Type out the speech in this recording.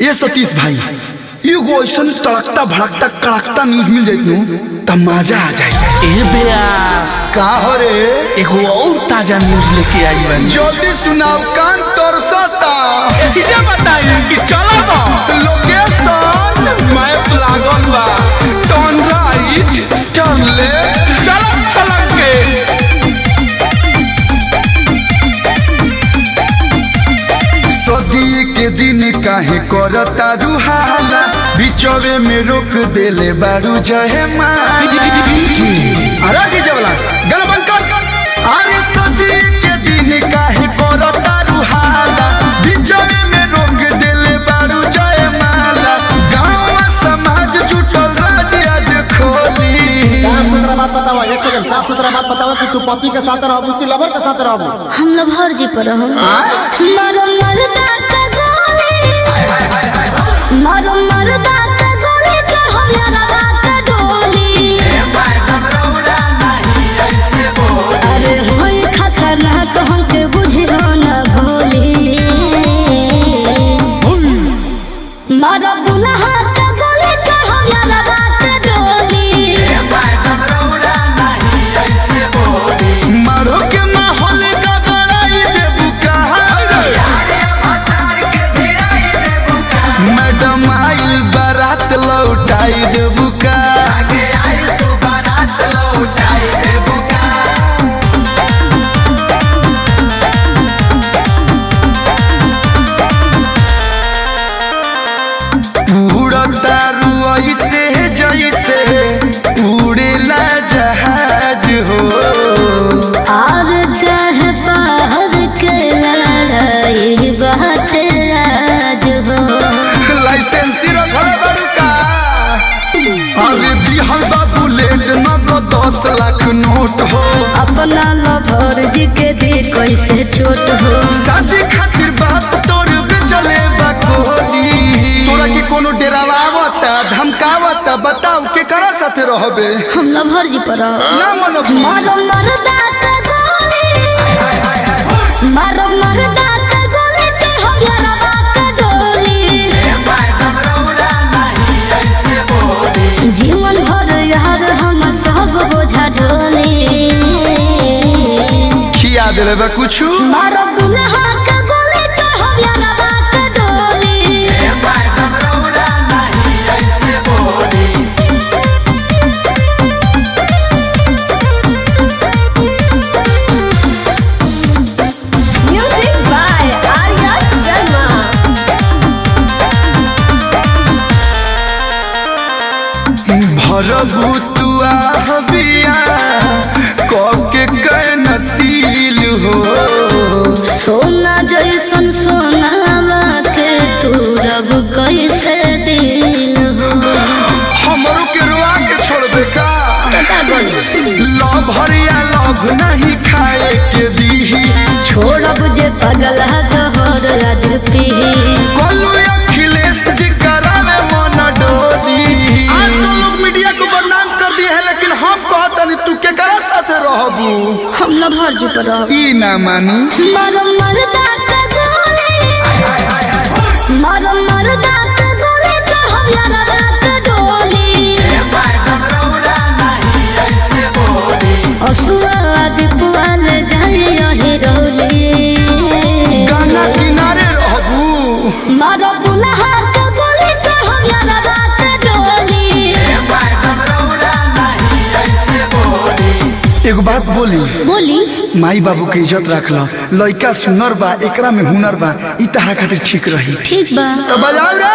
ये सतीश भाई एगो ऐसा तड़कता भड़कता कड़कता न्यूज मिल जाए तब मजा आ जाए। ए बेयास का हो रे एगो और ताजा न्यूज लेके आई बनी। जल्दी सुनाओ कान तरसता। ऐसे बताई कि चला बा लोकेशन मैप लागल बा टर्न राइट टर्न लेफ्ट चलक छलक के सदी के दिन काहे करता रुहाला बिचवे में रोक देले बारू जहे माला। अरे डीजे वाला गाना बंद कर। अरे सदी के दिन काहे करता रुहाला बिचवे में रोक देले बारू जहे माला। गांव समाज जुटल राज आज खोली। साफ सुथरा बात बताओ, एक सेकंड साफ सुथरा बात बताओ कि तू पति के साथ रहबू कि लवर के साथ रहबू? हम लभर जी पर हम मारो मरदा का गोली मारो मरदा का गोली चढ़ो यारा रात डोली। अरे होई खतरनाक हमके बुझियो ना भोली। मारो दुल्हा का गोली चढ़ो यारा रात डोली। मारो के माहौल का बड़ाई देबू कहा। मैडम आइल बारात लौटाई देबू का। उड़ता रुई से जैसे उड़ेला जहाज हो। और चाहे बाहर के लड़ाई बात राज हो। लाइसेंस रखल बारू का। अरे दिहल बा बुलेट न तो 10 लाख नोट हो। अपना लभर जी के दे कैसे छोट हो। शादी खातिर बाप तोर बेचले बा कोहनी। तोरा के कोनो डरावता धमकावता बताओ के करा साथे रहबे। हम लभर जी पर ना मनो मारो मरदा का गोली मारो मरदा का गोली चढ़ो यारा बात डोली। जीवन भर यार हम सब बोझा ढोली। खिया देले बा कुछ। मारो दुल्हा का गोली चढ़ो यारा बात डोली। Music by Arya Sharma. भरबू तू आहबिया के नसील हो। सोना जैसन सोनावा के तू रब कैसे दिल हो। हमरो के रुआ के छोड़बे का। लव हरिया लव नहीं खाए के दीही। छोड़ब जे पगला जहर आज पी। कोलू अखिलेश जी करावे मन डोली। आजकल लोग मीडिया को बदनाम कर दिए हैं लेकिन हम कहतनी तू के करा साथे रहबू। हम लभर जी पर रहब। ई ना मानी। मारो मरदा का गोली मारो मरदा का गोली चढ़ो यारा रात डोली। असुआ दीपुआ ले जाए यही डोली। गाना किनारे रहबू। मारो दुल्हा का गोली चढ़ो यारा रात डोली। एगो बात बोली। बोली माई बाबू के इज्जत रख लो। लड़का सुनर बा एकरा में हुनर बा ई तहरा खातिर ठीक रही। ठीक बा। तो बजाओ रे।